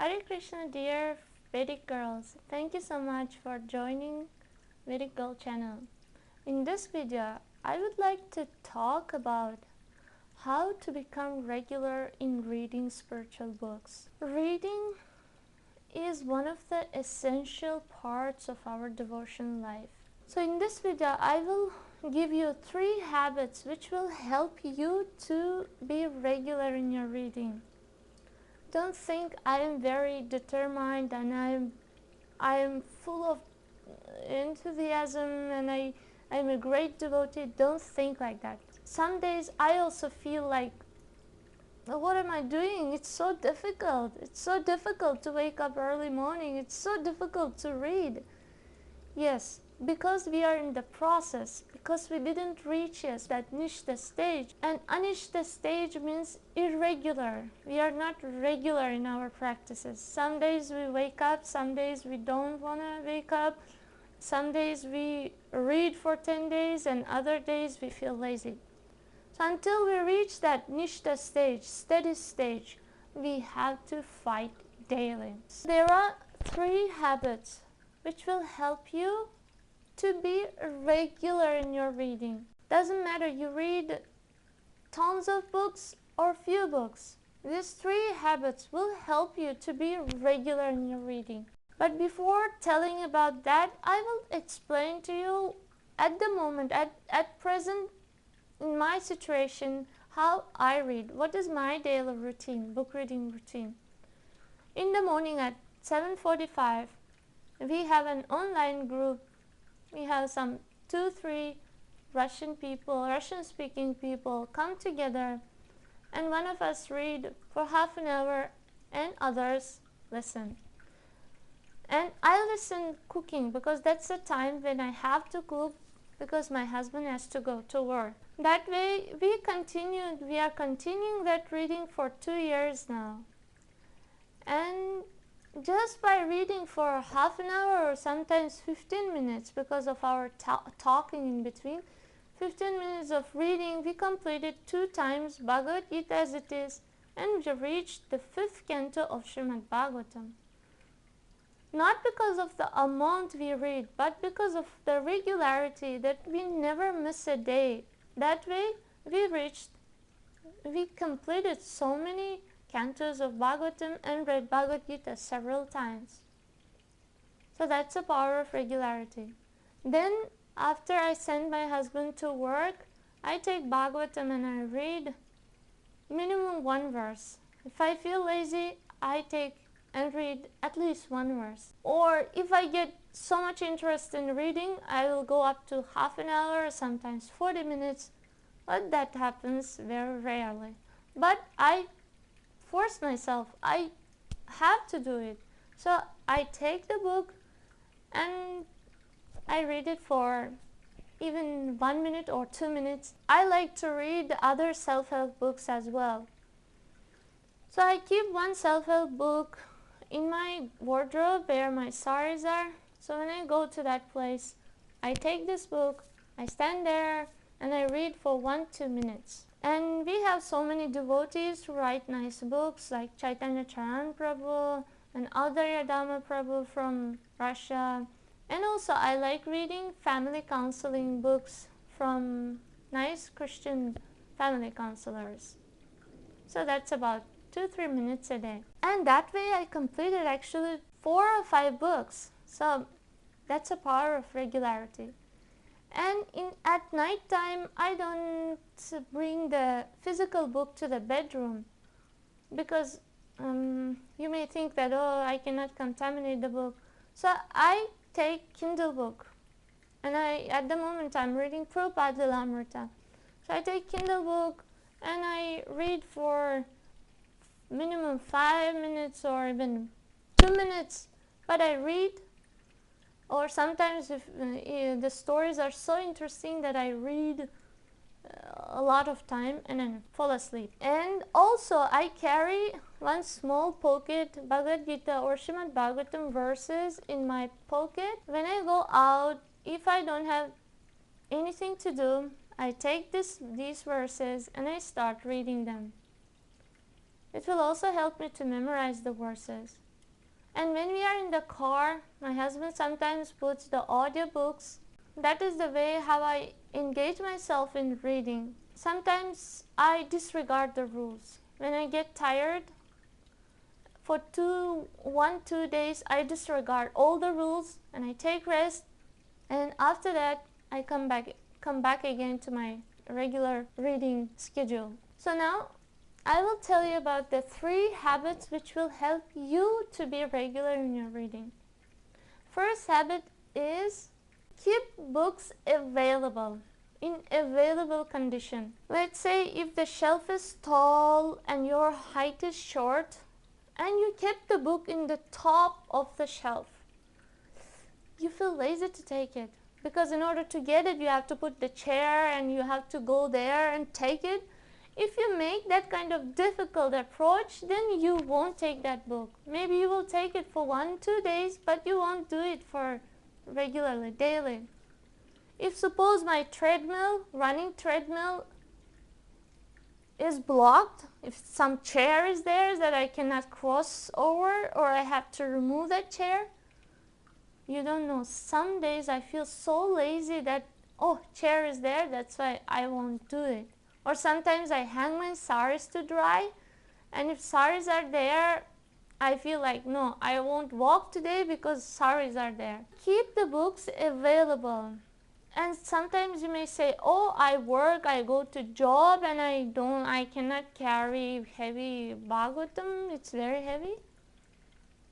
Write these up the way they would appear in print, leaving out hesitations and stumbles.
Hare Krishna, dear Vedic girls. Thank you so much for joining Vedic Girl channel. In this video, I would like to talk about how to become regular in reading spiritual books. Reading is one of the essential parts of our devotion life. So in this video, I will give you 3 habits which will help you to be regular in your reading. Don't think I am very determined and I am full of enthusiasm and I am a great devotee. Don't think like that. Some days I also feel like, what am I doing? It's so difficult. It's so difficult to wake up early morning. It's so difficult to read. Yes, because we are in the process, because we didn't reach yet that nishta stage. And anishta stage means irregular. We are not regular in our practices. Some days we wake up, some days we don't want to wake up. Some days we read for 10 days and other days we feel lazy. So until we reach that nishta stage, steady stage, we have to fight daily. There are 3 habits which will help you to be regular in your reading. Doesn't matter you read tons of books or few books. These 3 habits will help you to be regular in your reading. But before telling about that, I will explain to you at the moment, at present, in my situation, how I read. What is my daily routine, book reading routine? In the morning at 7:45, we have an online group. We have some 2-3 Russian people, Russian speaking people come together, and one of us read for half an hour and others listen. And I listen cooking because that's the time when I have to cook because my husband has to go to work. That way we are continuing that reading for 2 years now. And just by reading for half an hour or sometimes 15 minutes because of our talking in between, 15 minutes of reading, we completed 2 times Bhagavad Gita as it is, and we reached the 5th canto of Srimad Bhagavatam. Not because of the amount we read, but because of the regularity that we never miss a day. That way we completed so many cantos of Bhagavatam and read Bhagavad Gita several times. So that's the power of regularity. Then after I send my husband to work, I take Bhagavatam and I read minimum 1 verse. If I feel lazy, I take and read at least 1 verse. Or if I get so much interest in reading, I will go up to half an hour, sometimes 40 minutes, but that happens very rarely. But I force myself, I have to do it. So I take the book and I read it for even 1 minute or 2 minutes. I like to read other self-help books as well. So I keep one self-help book in my wardrobe where my saris are. So when I go to that place, I take this book, I stand there and I read for 1-2 minutes. And we have so many devotees who write nice books like Chaitanya Charan Prabhu and Audrey Dhamma Prabhu from Russia. And also I like reading family counseling books from nice Christian family counselors. So that's about 2-3 minutes a day. And that way I completed actually 4 or 5 books. So that's a power of regularity. And at night time, I don't bring the physical book to the bedroom because you may think that, oh, I cannot contaminate the book. So I take Kindle book, and at the moment I'm reading Prabhupada Lilamrita. So I take Kindle book and I read for minimum 5 minutes or even 2 minutes, but I read. Or sometimes if the stories are so interesting that I read a lot of time and then fall asleep. And also I carry one small pocket Bhagavad Gita or Srimad Bhagavatam verses in my pocket. When I go out, if I don't have anything to do, I take these verses and I start reading them. It will also help me to memorize the verses. And when we are in the car, my husband sometimes puts the audiobooks. That is the way how I engage myself in reading. Sometimes I disregard the rules. When I get tired, for 2 days I disregard all the rules and I take rest, and after that I come back again to my regular reading schedule. So now I will tell you about the 3 habits which will help you to be regular in your reading. First habit is keep books available, in available condition. Let's say if the shelf is tall and your height is short and you kept the book in the top of the shelf, you feel lazy to take it, because in order to get it you have to put the chair and you have to go there and take it. If you make that kind of difficult approach, then you won't take that book. Maybe you will take it for 1-2 days, but you won't do it for regularly, daily. If suppose my running treadmill is blocked, if some chair is there that I cannot cross over, or I have to remove that chair, you don't know, some days I feel so lazy that, oh, chair is there, that's why I won't do it. Or sometimes I hang my saris to dry, and if saris are there, I feel like, no, I won't walk today because saris are there. Keep the books available. And sometimes you may say, oh, I work, I go to job, and I cannot carry heavy Bhagavatam, it's very heavy.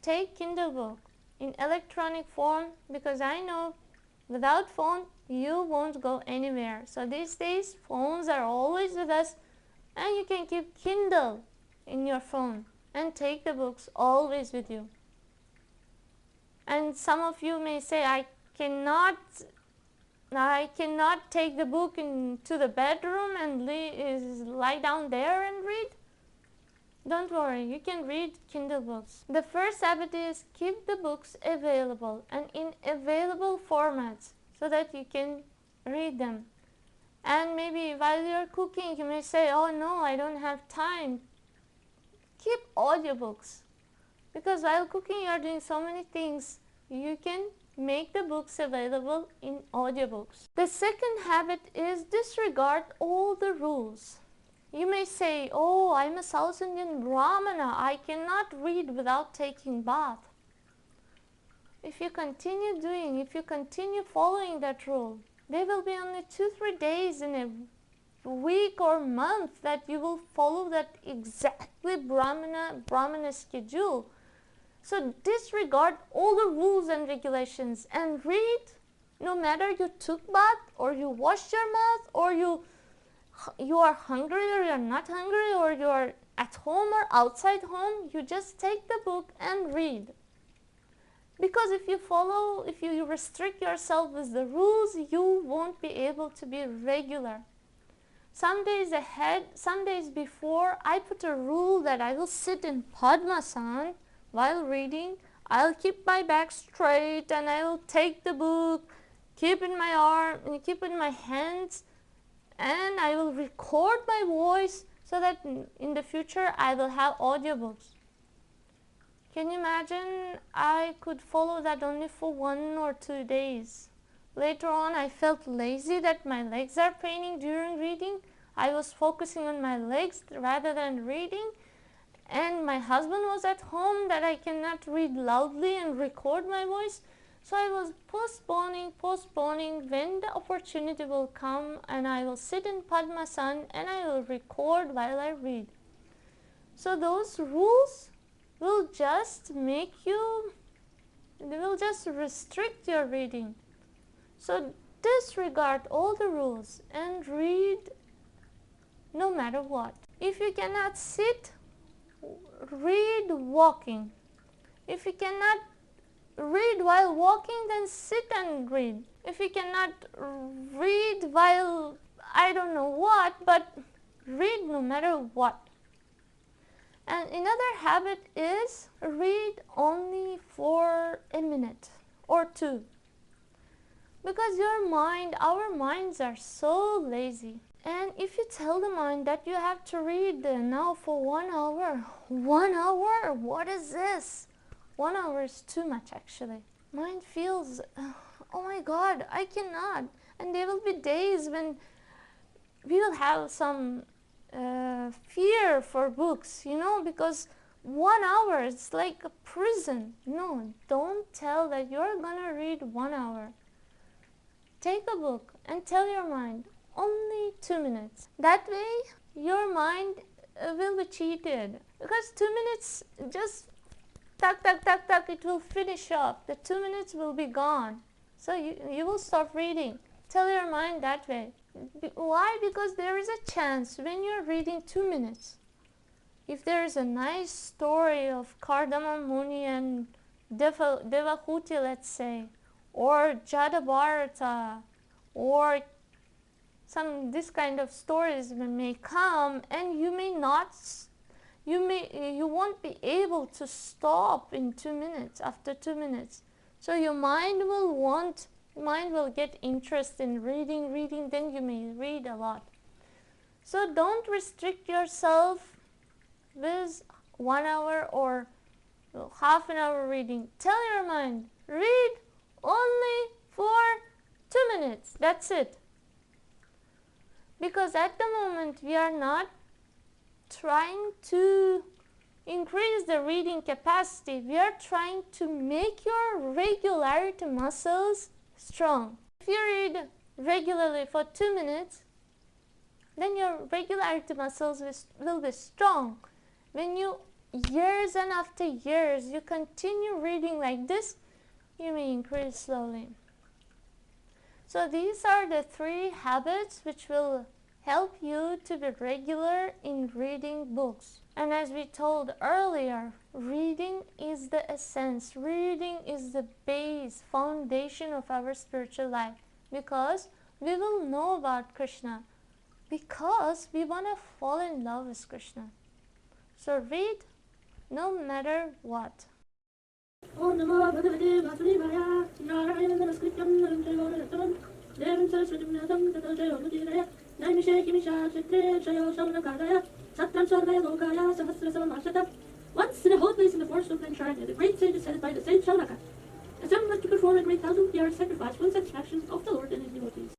Take Kindle book in electronic form, because I know without phone you won't go anywhere. So these days phones are always with us, and you can keep Kindle in your phone and take the books always with you. And some of you may say, I cannot take the book into the bedroom and lie down there and read. Don't worry, you can read Kindle books. The first habit is keep the books available and in available formats so that you can read them. And maybe while you're cooking you may say, oh no, I don't have time. Keep audiobooks, because while cooking you are doing so many things. You can make the books available in audiobooks. The second habit is disregard all the rules. You may say, oh, I'm a South Indian Brahmana, I cannot read without taking bath. If you continue following that rule, there will be only 2-3 days in a week or month that you will follow that exactly Brahmana schedule. So disregard all the rules and regulations and read, no matter you took bath or you washed your mouth or you are hungry or you are not hungry, or you are at home or outside home, you just take the book and read. Because if you restrict yourself with the rules, you won't be able to be regular. Some days before, I put a rule that I will sit in Padmasana while reading. I'll keep my back straight and I will take the book, keep in my arm and keep in my hands, and I will record my voice so that in the future I will have audiobooks. Can you imagine? I could follow that only for 1 or 2 days. Later on I felt lazy that my legs are paining during reading. I was focusing on my legs rather than reading, and my husband was at home that I cannot read loudly and record my voice. So I was postponing. When the opportunity will come and I will sit in Padmasana and I will record while I read. So those rules will just restrict your reading. So disregard all the rules and read no matter what. If you cannot sit, read walking. If you cannot read while walking, then sit and read. If you cannot read while I don't know what, but read no matter what. And another habit is read only for a minute or 2. Because our minds are so lazy. And if you tell the mind that you have to read now for 1 hour, what is this? 1 hour is too much actually. Mind feels, oh my God, I cannot. And there will be days when we will have some fear for books, because 1 hour is like a prison. No, don't tell that you're gonna read 1 hour. Take a book and tell your mind only 2 minutes. That way your mind will be cheated, because 2 minutes just tuck, it will finish up. The 2 minutes will be gone. So you will stop reading. Tell your mind that way. Why? Because there is a chance when you're reading 2 minutes, if there is a nice story of Kardama Muni and Devahuti, let's say, or Jadabharata, or this kind of stories may come, and you won't be able to stop in 2 minutes, after 2 minutes. So your mind will get interest in reading, then you may read a lot. So don't restrict yourself with 1 hour or half an hour reading. Tell your mind, read only for 2 minutes, that's it. Because at the moment we are not trying to increase the reading capacity, we are trying to make your regularity muscles strong. If you read regularly for 2 minutes, then your regularity muscles will be strong. When you, years and after years, you continue reading like this, you may increase slowly. So these are the 3 habits which will help you to be regular in reading books. And as we told earlier, reading is the essence. Reading is the base, foundation of our spiritual life, because we will know about Krishna, because we want to fall in love with Krishna. So read no matter what. Om Namo Bhagavate Vasudevaya. Narayana Namaskrityam Naram Chaiva Naratam Devim Saraswatim Vyasam Tato Jayo Mudiraaya Naimishe Kimisha Kshetre Jayo Shaunakadaya Satram Swargaya Lokaya Sahasrasam Ashata. Once in a whole place in the forest of Nansharanya, the great sage is said by the sage Shaunaka, assembled to perform a great 1,000-year sacrifice for the satisfaction of the Lord and his devotees.